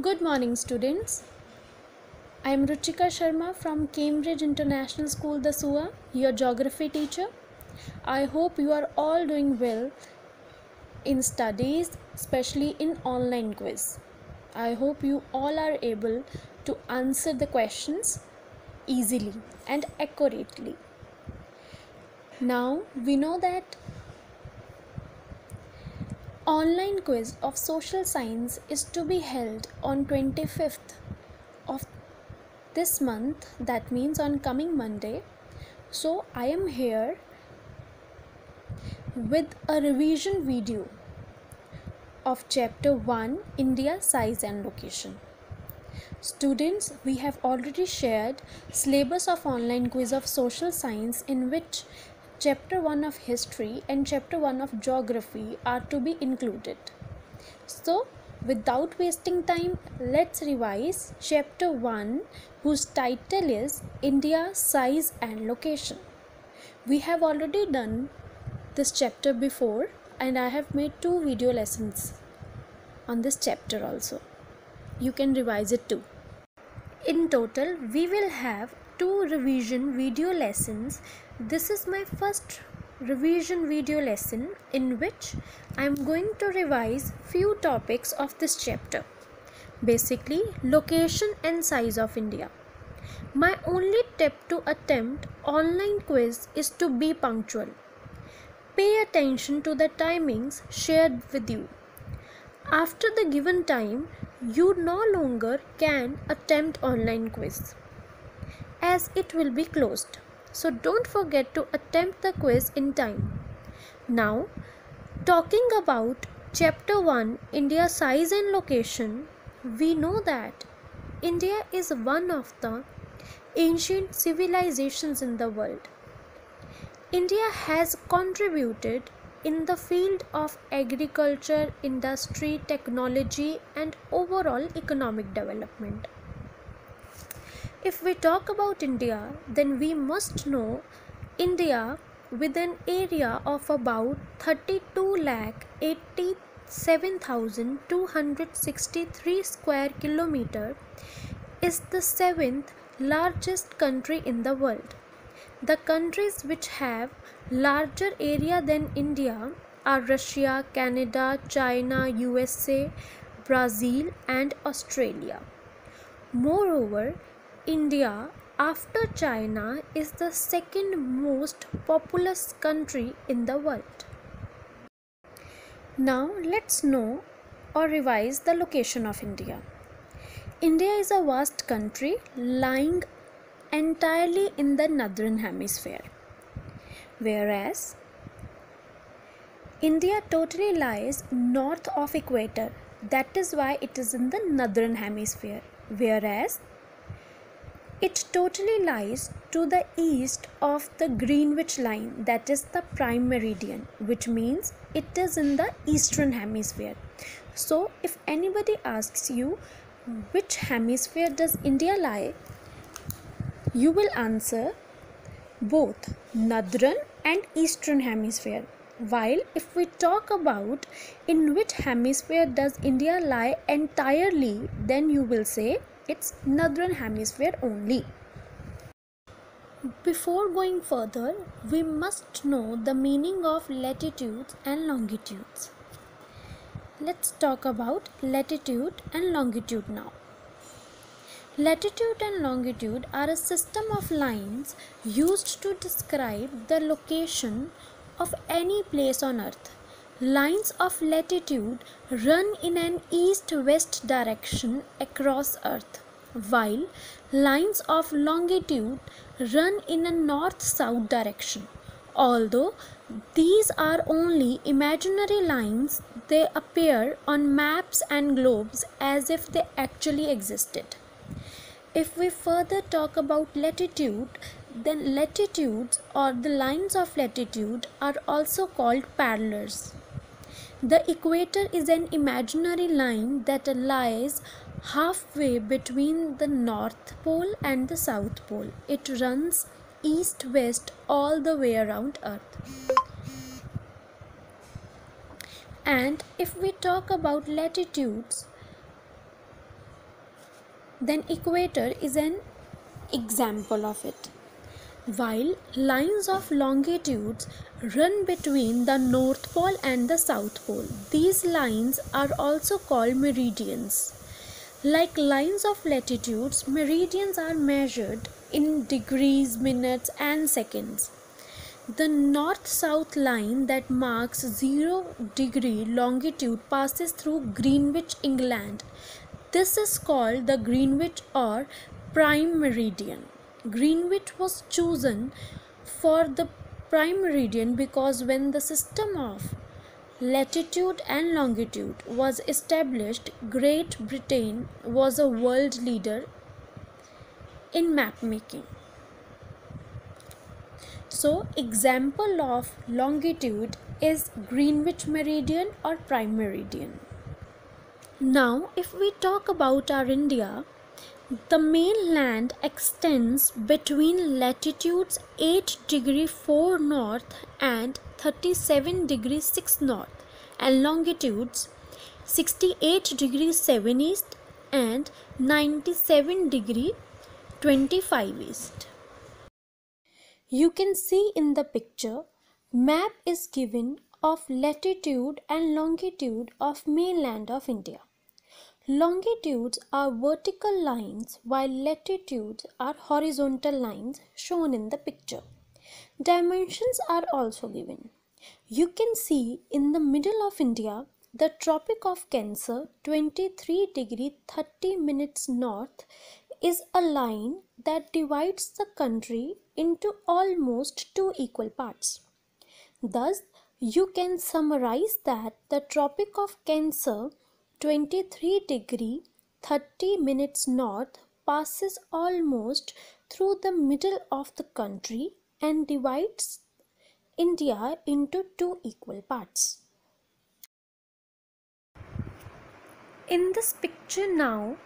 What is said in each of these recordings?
Good morning, students. I am Ruchika Sharma from Cambridge International School, Dasua, your geography teacher. I hope you are all doing well in studies, especially in online quiz. I hope you all are able to answer the questions easily and accurately. Now we know that online quiz of social science is to be held on 25th of this month, that means on coming Monday. So I am here with a revision video of chapter 1, India, size and location. Students, we have already shared syllabus of online quiz of social science, in which chapter 1 of history and chapter 1 of geography are to be included. So without wasting time, let's revise chapter 1, whose title is India, size and location. We have already done this chapter before, and I have made 2 video lessons on this chapter also. You can revise it too. In total, we will have 2 revision video lessons. This is my first revision video lesson, in which I am going to revise few topics of this chapter. Basically, location and size of India. My only tip to attempt online quiz is to be punctual. Pay attention to the timings shared with you. After the given time, you no longer can attempt online quiz, as it will be closed. So don't forget to attempt the quiz in time. Now, talking about chapter 1, India, size and location, we know that India is one of the ancient civilizations in the world. India has contributed in the field of agriculture, industry, technology, and overall economic development. If we talk about India, then we must know India, with an area of about 32,87,263 square kilometer, is the 7th largest country in the world. The countries which have larger area than India are Russia, Canada, China, USA, Brazil and Australia. Moreover, India after China is the second most populous country in the world. Now let's know or revise the location of India. India is a vast country lying entirely in the northern hemisphere, whereas India totally lies north of equator. That is why it is in the northern hemisphere, whereas it totally lies to the east of the Greenwich line, that is the prime meridian, which means it is in the eastern hemisphere. So if anybody asks you which hemisphere does India lie, you will answer both northern and eastern hemisphere. While if we talk about in which hemisphere does India lie entirely, then you will say it's northern hemisphere only. Before going further, we must know the meaning of latitudes and longitudes. Let's talk about latitude and longitude now. Latitude and longitude are a system of lines used to describe the location of any place on earth. Lines of latitude run in an east-west direction across earth, while lines of longitude run in a north-south direction. Although these are only imaginary lines, they appear on maps and globes as if they actually existed. If we further talk about latitude, then latitudes or the lines of latitude are also called parallels. The equator is an imaginary line that lies halfway between the North Pole and the South Pole. It runs east-west all the way around Earth. And if we talk about latitudes, then equator is an example of it. While lines of longitudes run between the North Pole and the South Pole, these lines are also called meridians. Like lines of latitudes, meridians are measured in degrees, minutes, and seconds. The north-south line that marks 0-degree longitude passes through Greenwich, England. This is called the Greenwich or prime meridian. Greenwich was chosen for the prime meridian because when the system of latitude and longitude was established, Great Britain was a world leader in map making. So, example of longitude is Greenwich meridian or prime meridian. Now, if we talk about our India, the mainland extends between latitudes 8 degree 4 north and 37 degree 6 north and longitudes 68 degree 7 east and 97 degree 25 east. You can see in the picture, map is given of latitude and longitude of mainland of India. Longitudes are vertical lines while latitudes are horizontal lines shown in the picture. Dimensions are also given. You can see in the middle of India, the Tropic of Cancer 23 degree 30 minutes north is a line that divides the country into almost two equal parts. Thus, you can summarize that the Tropic of Cancer 23 degree 30 minutes north passes almost through the middle of the country and divides India into two equal parts. In this picture now,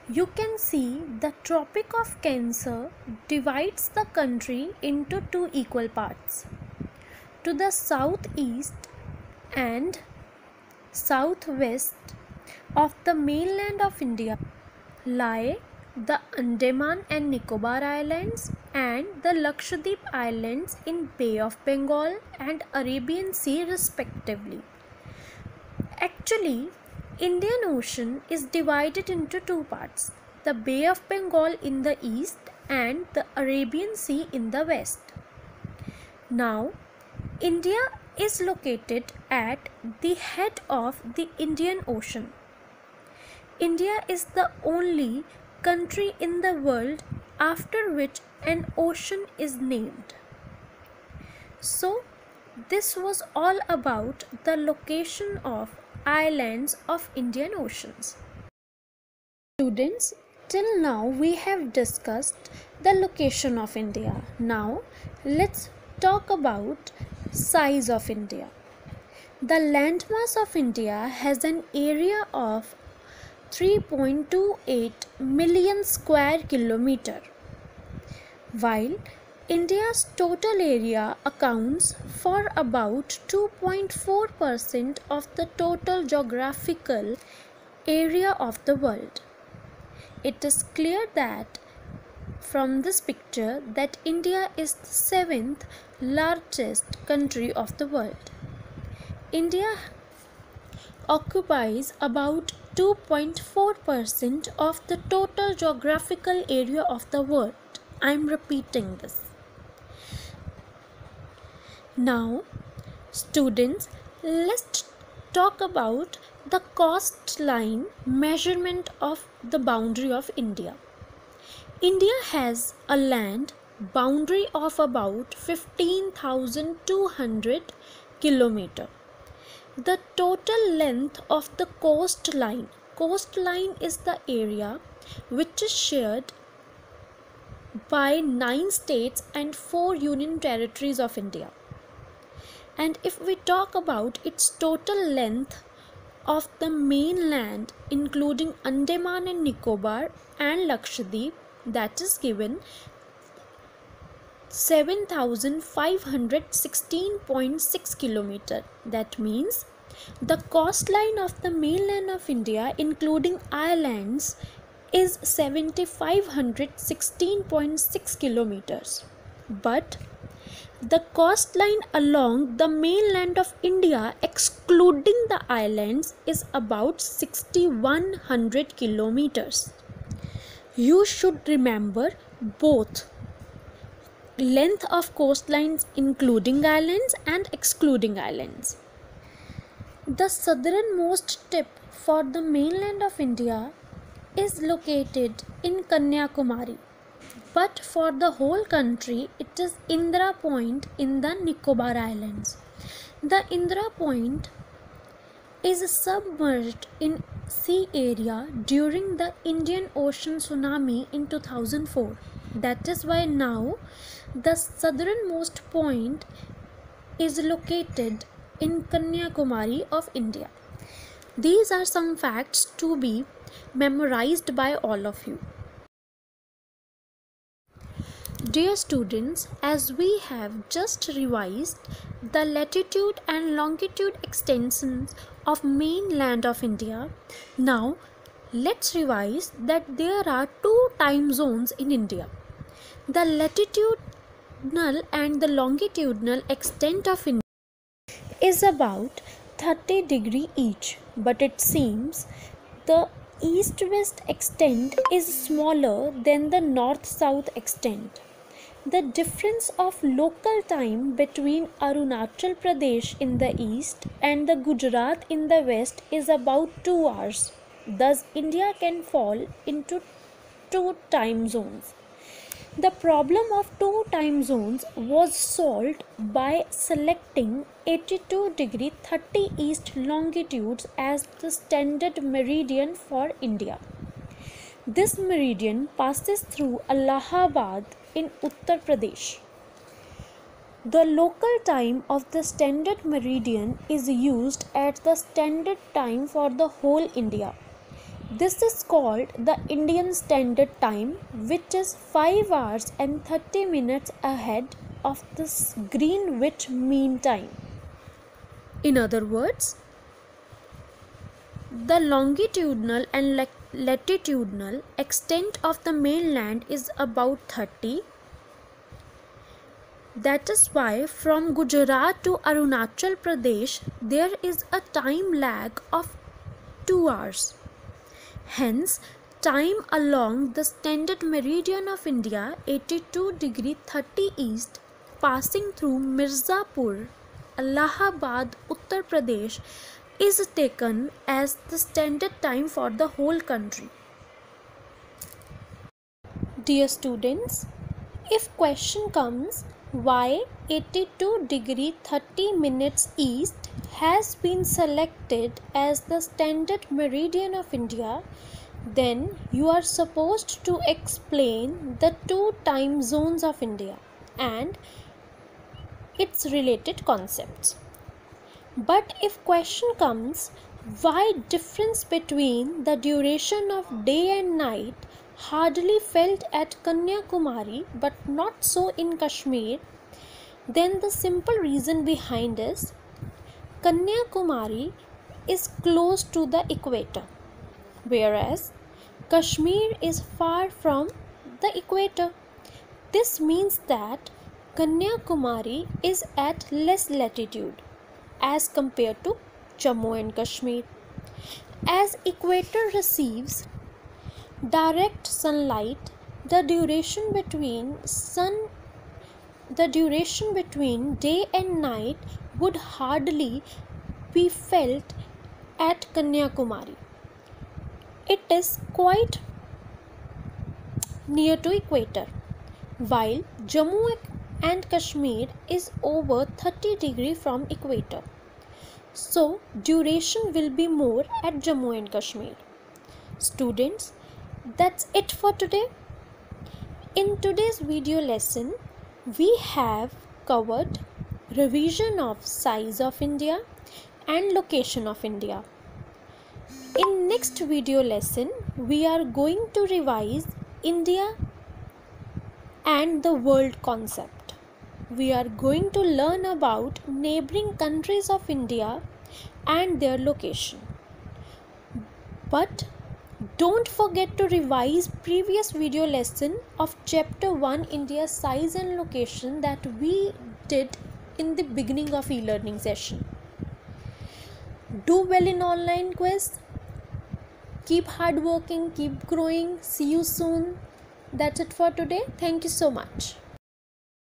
you can see the Tropic of Cancer divides the country into two equal parts. To the southeast and southwest of the mainland of India lie the Andaman and Nicobar Islands and the Lakshadweep Islands in Bay of Bengal and Arabian Sea respectively. Actually, Indian Ocean is divided into two parts, the Bay of Bengal in the east and the Arabian Sea in the west. Now, India is located at the head of the Indian Ocean. India is the only country in the world after which an ocean is named. So, this was all about the location of islands of Indian Oceans. Students, till now we have discussed the location of India. Now, let's talk about size of India. The landmass of India has an area of 3.28 million square kilometer, while India's total area accounts for about 2.4% of the total geographical area of the world. It is clear that from this picture that India is the 7th largest country of the world. India occupies about 2.4% of the total geographical area of the world. I am repeating this. Now, students, let's talk about the coastline measurement of the boundary of India. India has a land boundary of about 15,200 kilometers. The total length of the coastline is the area which is shared by 9 states and 4 union territories of India. And if we talk about its total length of the mainland including Andaman and Nicobar and Lakshadweep, that is given 7,516.6 kilometers. That means the coastline of the mainland of India including islands is 7,516.6 kilometers, but the coastline along the mainland of India, excluding the islands, is about 6,100 kilometers. You should remember both length of coastlines including islands and excluding islands. The southernmost tip for the mainland of India is located in Kanyakumari, but for the whole country it is Indra Point in the Nicobar Islands. The Indra Point is submerged in sea area during the Indian Ocean tsunami in 2004. That is why now the southernmost point is located in Kanyakumari of India. These are some facts to be memorized by all of you. Dear students, as we have just revised the latitude and longitude extensions of mainland of India, now let's revise that there are two time zones in India. The latitudinal and the longitudinal extent of India is about 30 degrees each, but it seems the east-west extent is smaller than the north-south extent. The difference of local time between Arunachal Pradesh in the east and the Gujarat in the west is about 2 hours. Thus, India can fall into two time zones. The problem of two time zones was solved by selecting 82 degree 30 east longitudes as the standard meridian for India. This meridian passes through Allahabad in Uttar Pradesh. The local time of the standard meridian is used as the standard time for the whole India. This is called the Indian Standard Time, which is 5 hours and 30 minutes ahead of the Greenwich Mean Time. In other words, the longitudinal and latitudinal extent of the mainland is about 30. That is why from Gujarat to Arunachal Pradesh there is a time lag of 2 hours. Hence, time along the standard meridian of India 82 degree 30 east passing through Mirzapur, Allahabad, Uttar Pradesh is taken as the standard time for the whole country. Dear students, if question comes why 82 degree 30 minutes east has been selected as the standard meridian of India, then you are supposed to explain the two time zones of India and its related concepts. But if question comes why difference between the duration of day and night hardly felt at Kanyakumari but not so in Kashmir, then the simple reason behind is Kanyakumari is close to the equator, whereas Kashmir is far from the equator. This means that Kanyakumari is at less latitude as compared to Jammu and Kashmir. As equator receives direct sunlight, the duration between day and night would hardly be felt at Kanyakumari. It is quite near to equator, while Jammu and Kashmir is over 30 degrees from equator. So, duration will be more at Jammu and Kashmir. Students, that's it for today. In today's video lesson, we have covered revision of size of India and location of India. In next video lesson, we are going to revise India and the world concept. We are going to learn about neighboring countries of India and their location. But Don't forget to revise previous video lesson of chapter 1 India's size and location that we did in the beginning of e-learning session. Do well in online quiz. Keep hard working, keep growing. See you soon. That's it for today. Thank you so much.